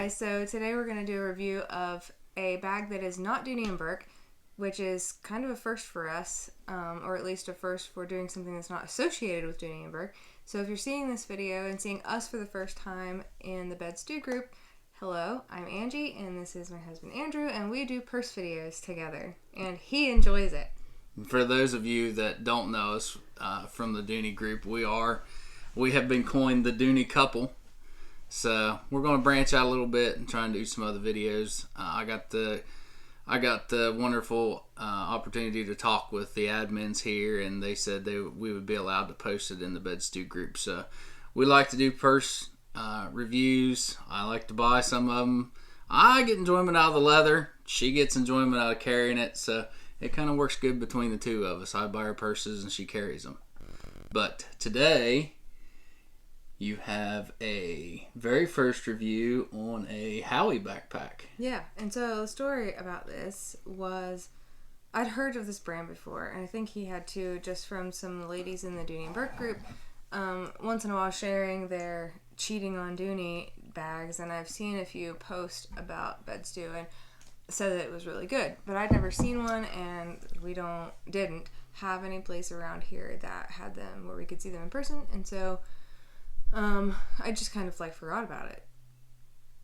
guys, so today we're going to do a review of a bag that is not Dooney & Bourke, which is kind of a first for us, or at least a first for doing something that's not associated with Dooney & Bourke. So if you're seeing this video and seeing us for the first time in the Bedstü group, hello, I'm Angie, and this is my husband Andrew, and we do purse videos together, and he enjoys it. For those of you that don't know us from the Dooney group, we have been coined the Dooney couple. So we're going to branch out a little bit and try and do some other videos. I got the wonderful opportunity to talk with the admins here, and they said we would be allowed to post it in the Bedstü group. So we like to do purse reviews. I like to buy some of them. I get enjoyment out of the leather. She gets enjoyment out of carrying it. So it kind of works good between the two of us. I buy her purses and she carries them. But today you have a very first review on a Howie Backpack. Yeah, and so the story about this was, I'd heard of this brand before, and I think he had too, just from some ladies in the Dooney & Bourke group, once in a while sharing their cheating on Dooney bags, and I've seen a few posts about Bedstü and said that it was really good, but I'd never seen one, and we didn't have any place around here that had them where we could see them in person, and so I just kind of forgot about it.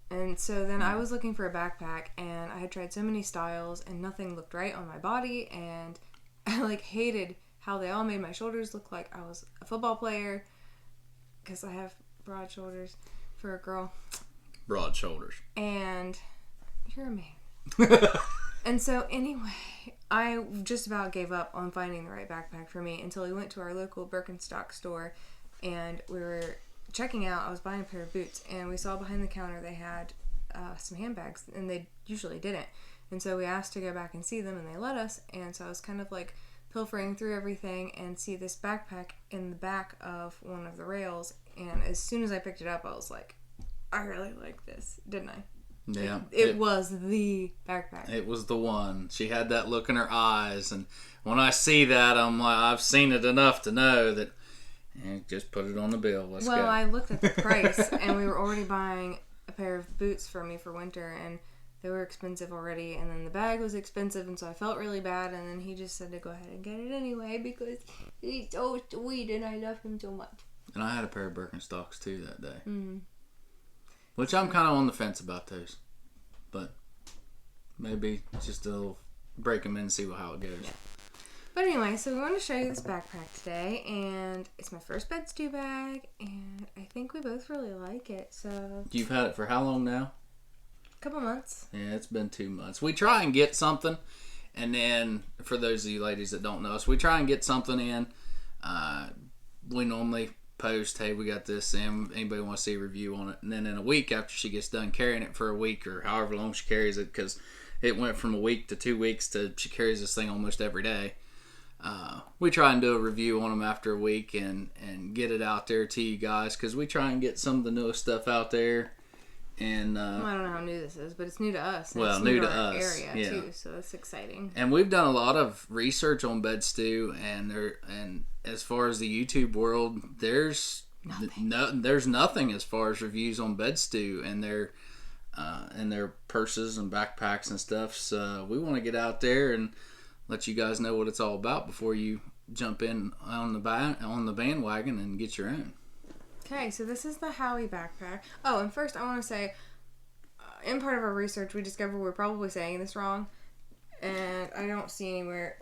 And so then I was looking for a backpack, and I had tried so many styles and nothing looked right on my body, and I hated how they all made my shoulders look like I was a football player, because I have broad shoulders for a girl. Broad shoulders. And you're a man. And so anyway, I just about gave up on finding the right backpack for me until we went to our local Birkenstock store, and we were checking out. I was buying a pair of boots, and we saw behind the counter they had some handbags, and they usually didn't. And so we asked to go back and see them, and they let us. And so I was kind of pilfering through everything and see this backpack in the back of one of the rails. And as soon as I picked it up, I was like, I really like this, didn't I? Yeah. It was the backpack. It was the one. She had that look in her eyes, and when I see that, I'm like, I've seen it enough to know that. Just put it on the bill. Let's go. Well, I looked at the price, and we were already buying a pair of boots for me for winter, and they were expensive already, and then the bag was expensive, and so I felt really bad, and then he just said to go ahead and get it anyway, because he's so sweet, and I love him so much. And I had a pair of Birkenstocks, too, that day. Mm-hmm. Which I'm kind of on the fence about those. But maybe just a little break them in and see how it goes. Yeah. But anyway, so we want to show you this backpack today, and it's my first Bedstü bag, and I think we both really like it, so... You've had it for how long now? A couple months. Yeah, it's been 2 months. We try and get something, and then, for those of you ladies that don't know us, we try and get something in. We normally post, hey, we got this, and anybody want to see a review on it, and then in a week after she gets done carrying it for a week, or however long she carries it, because it went from a week to 2 weeks to she carries this thing almost every day. We try and do a review on them after a week and get it out there to you guys, because we try and get some of the newest stuff out there. And well, I don't know how new this is, but it's new to us. Well, it's new to our us, area too, so it's exciting. And we've done a lot of research on Bedstü, and as far as the YouTube world, there's nothing as far as reviews on Bedstü and their purses and backpacks and stuff. So we want to get out there and let you guys know what it's all about before you jump in on the bandwagon and get your own. Okay, so this is the Howie Backpack. Oh, and first I want to say, in part of our research, we discovered we're probably saying this wrong, and I don't see anywhere.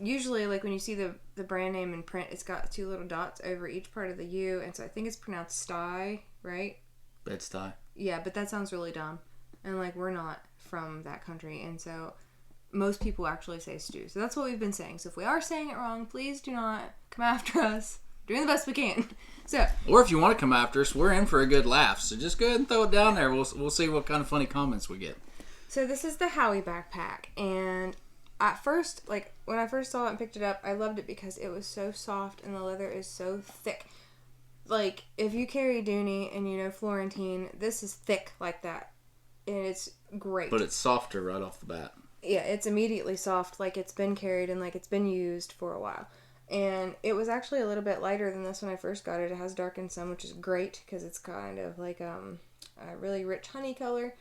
Usually, when you see the brand name in print, it's got 2 little dots over each part of the U, and so I think it's pronounced sty, right? Bedstü. Yeah, but that sounds really dumb, and we're not from that country, and so most people actually say stew. So that's what we've been saying. So if we are saying it wrong, please do not come after us. We're doing the best we can. So, or if you want to come after us, we're in for a good laugh. So just go ahead and throw it down there. We'll see what kind of funny comments we get. So this is the Howie Backpack, and at first, when I first saw it and picked it up, I loved it because it was so soft and the leather is so thick. If you carry Dooney and you know Florentine, this is thick like that, and it's great. But it's softer right off the bat. Yeah, it's immediately soft, it's been carried and it's been used for a while. And it was actually a little bit lighter than this when I first got it. It has darkened some, which is great because it's kind of like a really rich honey color.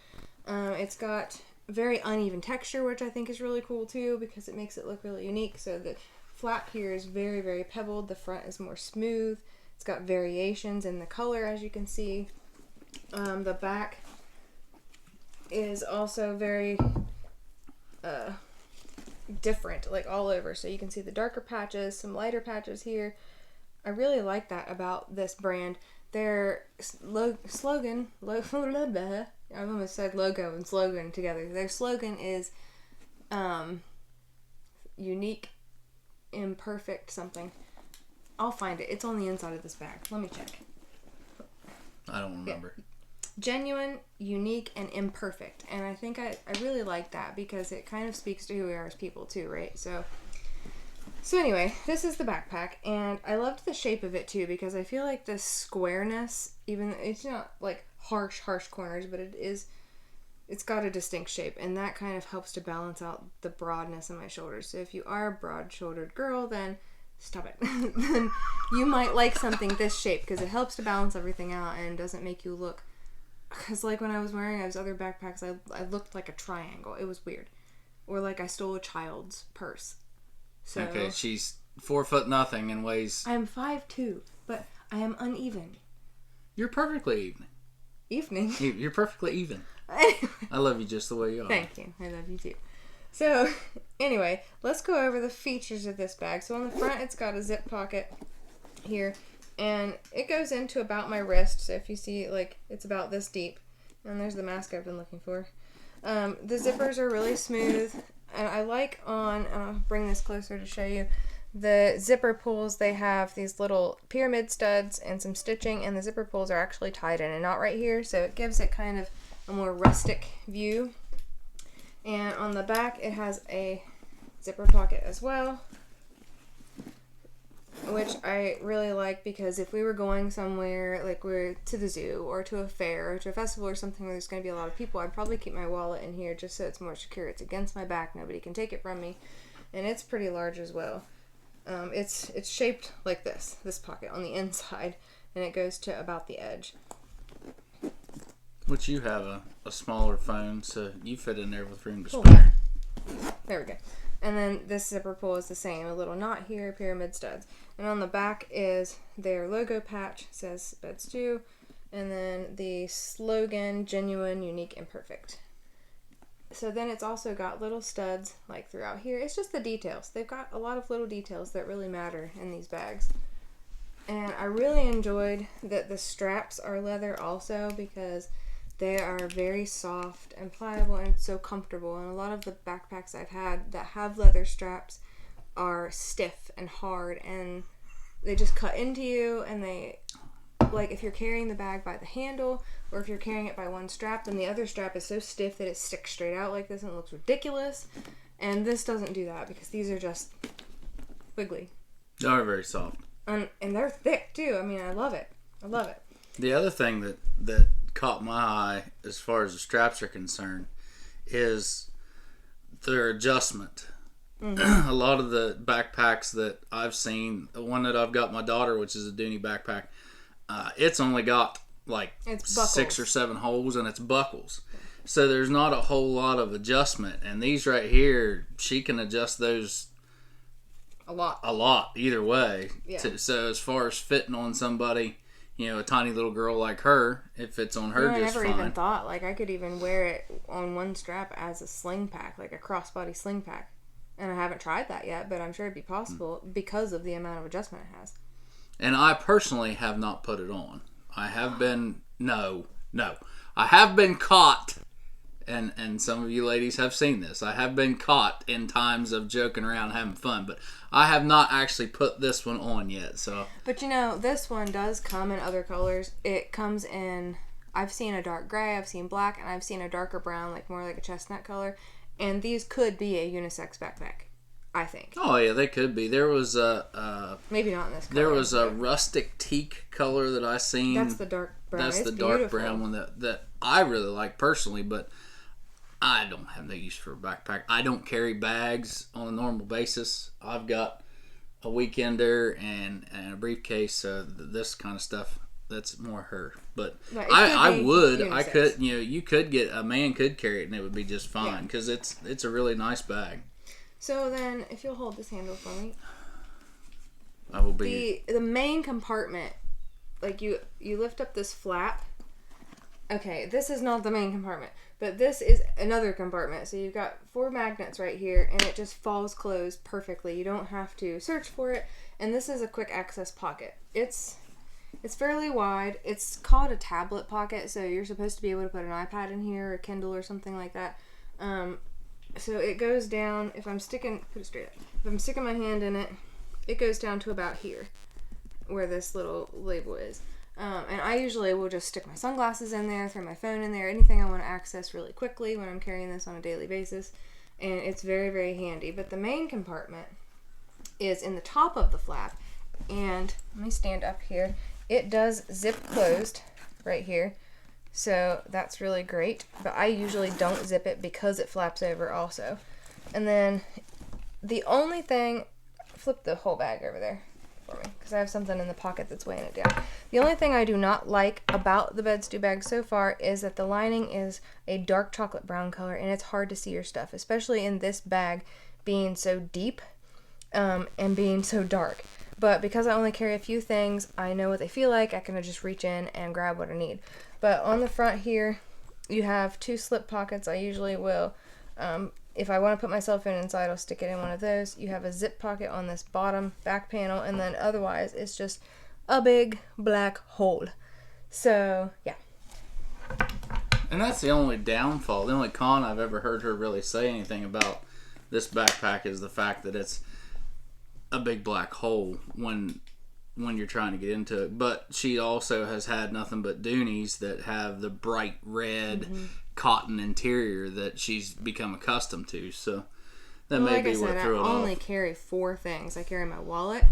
It's got very uneven texture, which I think is really cool too because it makes it look really unique. So the flap here is very, very pebbled. The front is more smooth. It's got variations in the color, as you can see. The back is also very different, like all over. So you can see the darker patches, some lighter patches here. I really like that about this brand. Their slogan, I almost said logo and slogan together. Their slogan is unique, imperfect something. I'll find it. It's on the inside of this bag. Let me check. I don't remember. Yeah. Genuine, unique, and imperfect. And I think I really like that because it kind of speaks to who we are as people too, right? So anyway, this is the backpack, and I loved the shape of it too because I feel like the squareness, even it's not like harsh corners, but it's got a distinct shape, and that kind of helps to balance out the broadness of my shoulders. So if you are a broad-shouldered girl, then stop it. Then you might like something this shape because it helps to balance everything out and doesn't make you look. Because like when I was wearing those other backpacks, I looked like a triangle. It was weird, or like I stole a child's purse. So, okay, she's 4'0" and weighs. I am 5'2", but I am uneven. You're perfectly even. Evening. You're perfectly even. I love you just the way you are. Thank you. I love you too. So, anyway, let's go over the features of this bag. So on the front, it's got a zip pocket here, and it goes into about my wrist. So if you see, like, it's about this deep. And there's the mask I've been looking for. The zippers are really smooth. And I like and I'll bring this closer to show you, the zipper pulls, they have these little pyramid studs and some stitching, and the zipper pulls are actually tied in a knot right here, so it gives it kind of a more rustic view. And on the back, it has a zipper pocket as well, which I really like because if we were going somewhere, like we're to the zoo or to a fair or to a festival or something where there's going to be a lot of people, I'd probably keep my wallet in here just so it's more secure. It's against my back. Nobody can take it from me. And it's pretty large as well. It's shaped like this pocket on the inside, and it goes to about the edge. Which you have a smaller phone, so you fit in there with room to Cool. spare. There we go. And then this zipper pull is the same. A little knot here, pyramid studs. And on the back is their logo patch. It says Bedstü. And then the slogan, genuine, unique, imperfect. So then it's also got little studs like throughout here. It's just the details. They've got a lot of little details that really matter in these bags. And I really enjoyed that the straps are leather also because they are very soft and pliable and so comfortable. And a lot of the backpacks I've had that have leather straps are stiff and hard, and they just cut into you, and they, like if you're carrying the bag by the handle or if you're carrying it by one strap, then the other strap is so stiff that it sticks straight out like this and it looks ridiculous. And this doesn't do that because these are just wiggly. They're very soft. And they're thick too. I mean, I love it. I love it. The other thing that caught my eye as far as the straps are concerned is their adjustment. Mm-hmm. A lot of the backpacks that I've seen, the one that I've got my daughter, which is a Dooney backpack, it's only got like 6 or 7 holes, and it's buckles. So there's not a whole lot of adjustment. And these right here, she can adjust those a lot either way. Yeah. So as far as fitting on somebody, you know, a tiny little girl like her, it fits on her just fine. I never even thought, like, I could even wear it on one strap as a sling pack, like a crossbody sling pack. And I haven't tried that yet, but I'm sure it'd be possible because of the amount of adjustment it has. And I personally have not put it on. I have been, no. I have been caught, and some of you ladies have seen this. I have been caught in times of joking around, having fun, but I have not actually put this one on yet. So, but you know, this one does come in other colors. It comes in, I've seen a dark gray, I've seen black, and I've seen a darker brown, like more like a chestnut color. And these could be a unisex backpack, I think. Oh yeah, they could be. There was a maybe not in this color. There was a rustic teak color that I seen. That's the dark brown. That's the beautiful. dark brown one that I really like personally, but I don't have no use for a backpack. I don't carry bags on a normal basis. I've got a weekender and a briefcase. So this kind of stuff, that's more her. But I could, you could get, a man could carry it and it would be just fine because it's a really nice bag. So then, if you'll hold this handle for me, I will be the main compartment. Like you lift up this flap. Okay, this is not the main compartment, but this is another compartment. So you've got 4 magnets right here, and it just falls closed perfectly. You don't have to search for it. And this is a quick access pocket. It's fairly wide. It's called a tablet pocket, so you're supposed to be able to put an iPad in here or a Kindle or something like that. So it goes down. Put it straight up. If I'm sticking my hand in it, it goes down to about here, where this little label is. And I usually will just stick my sunglasses in there, throw my phone in there, anything I want to access really quickly when I'm carrying this on a daily basis. And it's very, very handy. But the main compartment is in the top of the flap. And let me stand up here. It does zip closed right here. So that's really great. But I usually don't zip it because it flaps over also. And then the only thing, flip the whole bag over there for me because I have something in the pocket that's weighing it down. The only thing I do not like about the Bedstü bag so far is that the lining is a dark chocolate brown color and it's hard to see your stuff, especially in this bag being so deep and being so dark. But because I only carry a few things, I know what they feel like. I can just reach in and grab what I need. But on the front here, you have 2 slip pockets. I usually will, if I want to put my cell phone inside, I'll stick it in one of those. You have a zip pocket on this bottom back panel, and then otherwise it's just a big black hole. So, yeah. And that's the only downfall. The only con I've ever heard her really say anything about this backpack is the fact that it's a big black hole when you're trying to get into it. But she also has had nothing but Doonies that have the bright red cotton interior that she's become accustomed to. So that may be what threw it off. I only carry 4 things. I carry my wallet,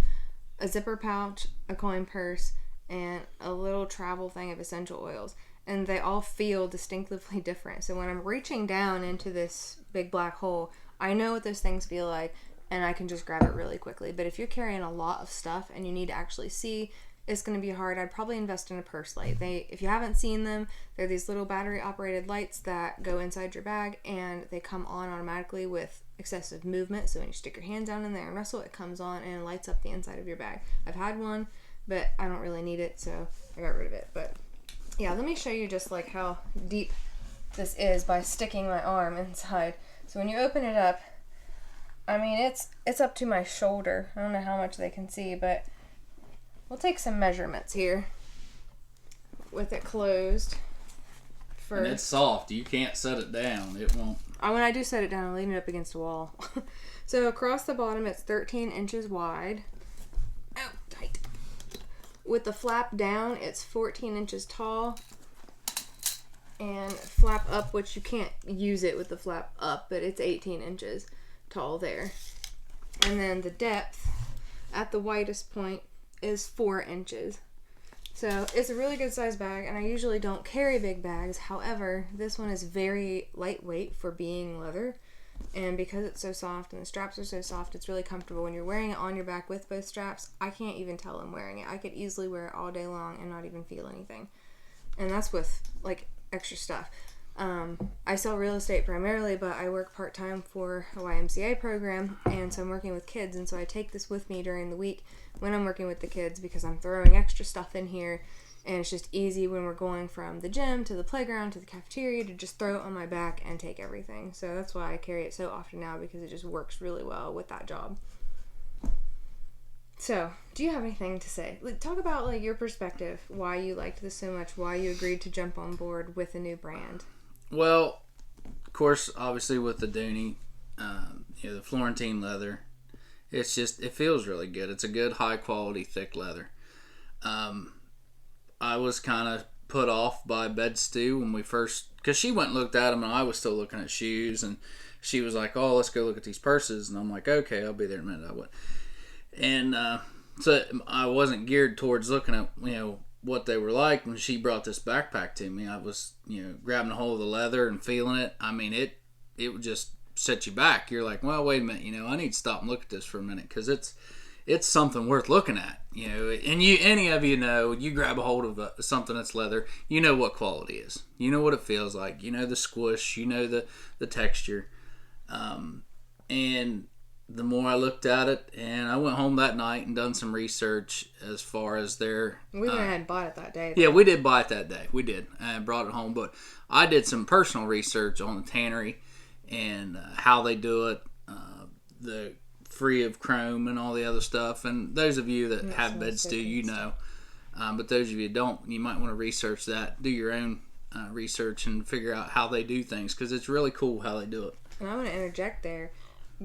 a zipper pouch, a coin purse, and a little travel thing of essential oils. And they all feel distinctively different. So when I'm reaching down into this big black hole, I know what those things feel like, and I can just grab it really quickly. But if you're carrying a lot of stuff and you need to actually see, it's going to be hard. I'd probably invest in a purse light. If you haven't seen them, they're these little battery operated lights that go inside your bag, and they come on automatically with excessive movement. So when you stick your hand down in there and wrestle, it comes on and lights up the inside of your bag. I've had one, but I don't really need it, so I got rid of it. But yeah, let me show you just like how deep this is by sticking my arm inside. So when you open it up, I mean, it's up to my shoulder. I don't know how much they can see, but we'll take some measurements here with it closed. And it's soft. You can't set it down. It won't. When I do set it down, I'll lean it up against a wall. So across the bottom, it's 13 inches wide. Oh, tight. With the flap down, it's 14 inches tall. And flap up, which you can't use it with the flap up, but it's 18 inches tall there. And then the depth at the widest point is 4 inches. So it's a really good size bag, and I usually don't carry big bags. However, this one is very lightweight for being leather, and because it's so soft and the straps are so soft, it's really comfortable. When you're wearing it on your back with both straps, I can't even tell I'm wearing it. I could easily wear it all day long and not even feel anything. And that's with like extra stuff. I sell real estate primarily, but I work part-time for a YMCA program, and so I'm working with kids, and so I take this with me during the week when I'm working with the kids because I'm throwing extra stuff in here, and it's just easy when we're going from the gym to the playground to the cafeteria to just throw it on my back and take everything. So that's why I carry it so often now, because it just works really well with that job. So, do you have anything to say? Talk about like your perspective, why you liked this so much, why you agreed to jump on board with a new brand. Well, of course, obviously with the Dooney, the Florentine leather, it feels really good. It's a good, high quality, thick leather. I was kind of put off by Bedstü when we first, because she went and looked at them, and I was still looking at shoes, and she was like, "Oh, let's go look at these purses," and I'm like, "Okay, I'll be there in a minute." I would, and so I wasn't geared towards looking at what they were like. When she brought this backpack to me, I was grabbing a hold of the leather and feeling it. I mean, it would just set you back. You're like, well, wait a minute, I need to stop and look at this for a minute, because it's it's something worth looking at. And any of you know, you grab a hold of something that's leather, you know what quality is. You know what it feels like. You know the squish. You know the texture. And the more I looked at it, and I went home that night and done some research as far as their... We went ahead and bought it that day, though. Yeah, we did buy it that day. We did. And brought it home. But I did some personal research on the tannery and how they do it, the free of chrome and all the other stuff. And those of you that have Bedstü, you know. But those of you that don't, you might want to research that. Do your own research and figure out how they do things, because it's really cool how they do it. And I want to interject there.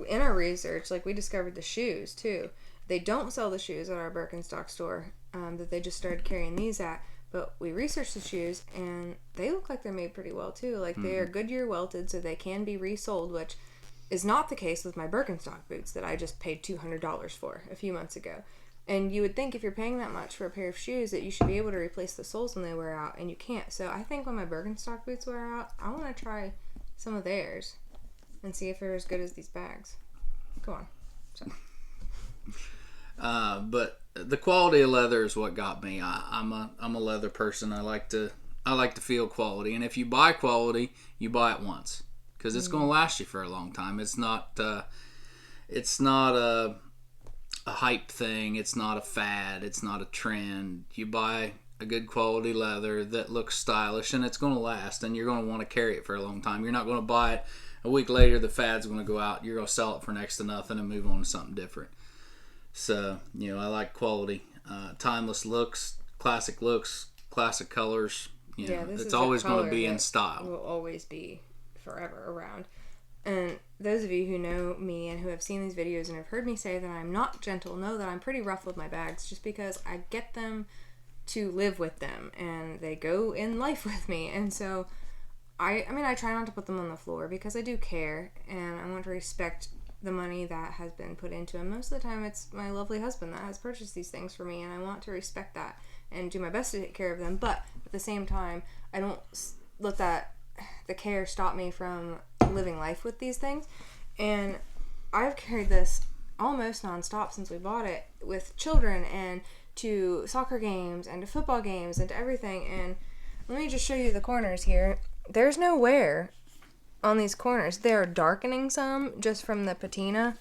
In our research, we discovered the shoes, too. They don't sell the shoes at our Birkenstock store that they just started carrying these at. But we researched the shoes, and they look like they're made pretty well, too. They are Goodyear welted, so they can be resold, which is not the case with my Birkenstock boots that I just paid $200 for a few months ago. And you would think if you're paying that much for a pair of shoes that you should be able to replace the soles when they wear out, and you can't. So I think when my Birkenstock boots wear out, I want to try some of theirs and see if they're as good as these bags. Go on. So. But the quality of leather is what got me. I'm a leather person. I like to feel quality, and if you buy quality, you buy it once, because it's going to last you for a long time. It's not a hype thing. It's not a fad. It's not a trend. You buy a good quality leather that looks stylish, and it's going to last, and you're going to want to carry it for a long time. You're not going to buy it a week later, the fad's going to go out. You're going to sell it for next to nothing and move on to something different. So, I like quality. Timeless looks, classic colors. It's always going to be in style. Will always be forever around. And those of you who know me and who have seen these videos and have heard me say that I'm not gentle know that I'm pretty rough with my bags, just because I get them to live with them and they go in life with me. And so I try not to put them on the floor because I do care and I want to respect the money that has been put into them. Most of the time it's my lovely husband that has purchased these things for me, and I want to respect that and do my best to take care of them. But at the same time, I don't let the care stop me from living life with these things. And I've carried this almost nonstop since we bought it, with children and to soccer games and to football games and to everything. And let me just show you the corners here. There's no wear on these corners. They're darkening some just from the patina.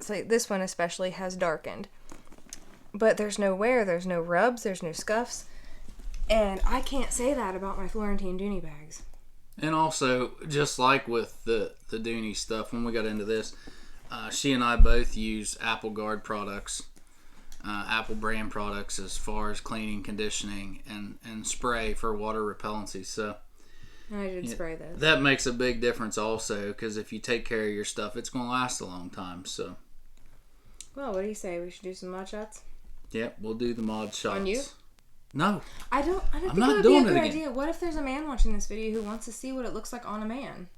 So this one especially has darkened. But there's no wear, there's no rubs, there's no scuffs. And I can't say that about my Florentine Dooney bags. And also, just like with the Dooney stuff, when we got into this, she and I both use Apple Guard products, Apple brand products, as far as cleaning, conditioning, and spray for water repellency. So I did spray those. That makes a big difference also, because if you take care of your stuff, it's going to last a long time. So, well, what do you say? We should do some mod shots? Yep, we'll do the mod shots. On you? No. I don't think it would be a good idea. What if there's a man watching this video who wants to see what it looks like on a man?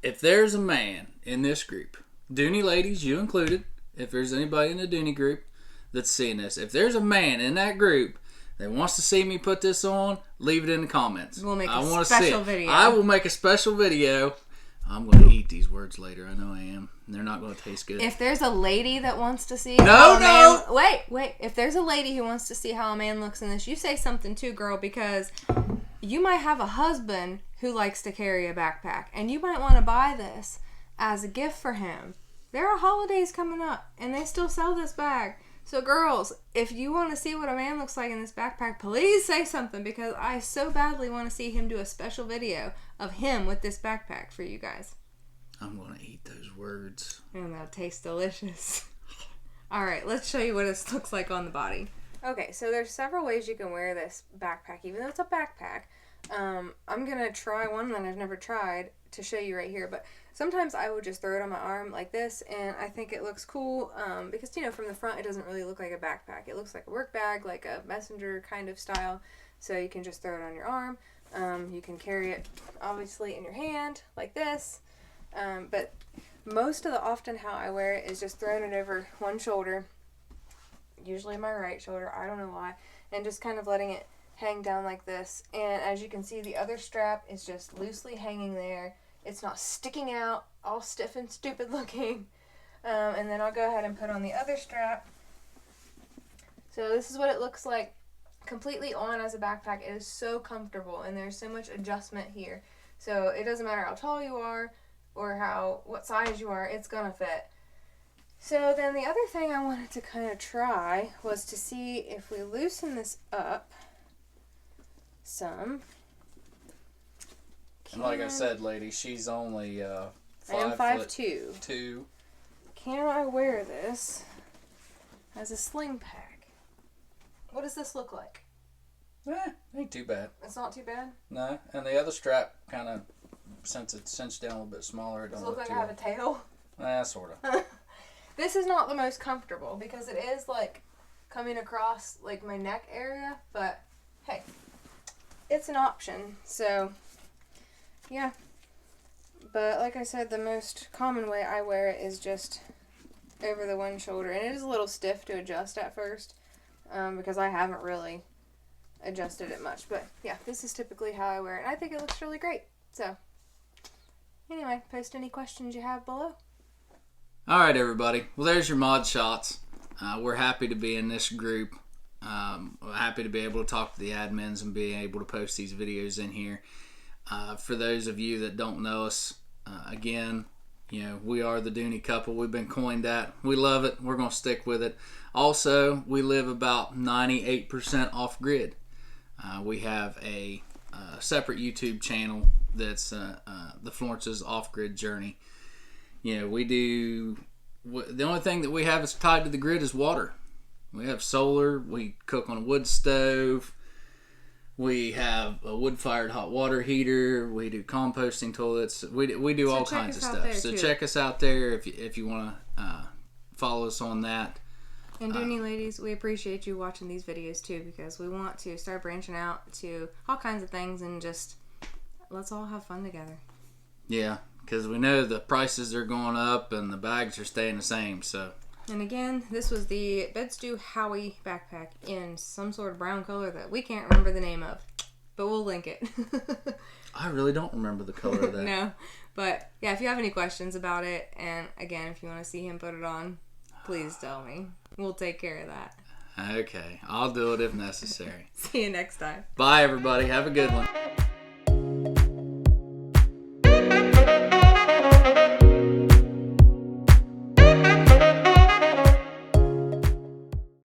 If there's a man in this group, Dooney ladies, you included, if there's anybody in the Dooney group that's seeing this, if there's a man in that group that wants to see me put this on, leave it in the comments. We'll make a special video. I will make a special video. I'm going to eat these words later. I know I am. They're not going to taste good. If there's a lady that wants to see... Wait. If there's a lady who wants to see how a man looks in this, you say something too, girl, because you might have a husband who likes to carry a backpack, and you might want to buy this as a gift for him. There are holidays coming up, and they still sell this bag. So, girls, if you want to see what a man looks like in this backpack, please say something, because I so badly want to see him do a special video of him with this backpack for you guys. I'm going to eat those words. And that'll taste delicious. Alright, let's show you what this looks like on the body. Okay, so there's several ways you can wear this backpack, even though it's a backpack. I'm going to try one that I've never tried to show you right here, but sometimes I would just throw it on my arm like this, and I think it looks cool because, from the front it doesn't really look like a backpack. It looks like a work bag, like a messenger kind of style, so you can just throw it on your arm. You can carry it, obviously, in your hand, like this, but most of the often how I wear it is just throwing it over one shoulder, usually my right shoulder, I don't know why, and just kind of letting it hang down like this. And as you can see, the other strap is just loosely hanging there. It's not sticking out, all stiff and stupid looking. And then I'll go ahead and put on the other strap. So this is what it looks like completely on as a backpack. It is so comfortable, and there's so much adjustment here. So it doesn't matter how tall you are or what size you are, it's gonna fit. So then the other thing I wanted to kind of try was to see if we loosen this up some. And like I said, ladies, she's only I am 5'2". 2. Can I wear this as a sling pack? What does this look like? Ain't too bad. It's not too bad? No, and the other strap kind of, since it's cinched down a little bit smaller, it Does don't it look like too I have a tail? Sort of. This is not the most comfortable because it is like coming across like my neck area, but hey, it's an option. So yeah, but like I said, the most common way I wear it is just over the one shoulder, and it is a little stiff to adjust at first because I haven't really adjusted it much. But yeah, this is typically how I wear it, and I think it looks really great. So anyway, post any questions you have below. All right, everybody. Well, there's your mod shots. We're happy to be in this group. We're happy to be able to talk to the admins and be able to post these videos in here. For those of you that don't know us, again, we are the Dooney couple. We've been coined that. We love it. We're going to stick with it. Also, we live about 98% off grid. We have a separate YouTube channel that's the Florence's off-grid journey. We do, the only thing that we have is tied to the grid is water. We have solar, we cook on a wood stove, we have a wood-fired hot water heater, we do composting toilets, we do all kinds of stuff. So check us out there if you want to follow us on that. And Dooney ladies, we appreciate you watching these videos too, because we want to start branching out to all kinds of things and just let's all have fun together. Yeah. Because we know the prices are going up and the bags are staying the same. So. And again, this was the Bedstü Howie Backpack in some sort of brown color that we can't remember the name of. But we'll link it. I really don't remember the color of that. No. But yeah, if you have any questions about it, and again, if you want to see him put it on, please tell me. We'll take care of that. Okay. I'll do it if necessary. See you next time. Bye, everybody. Have a good one.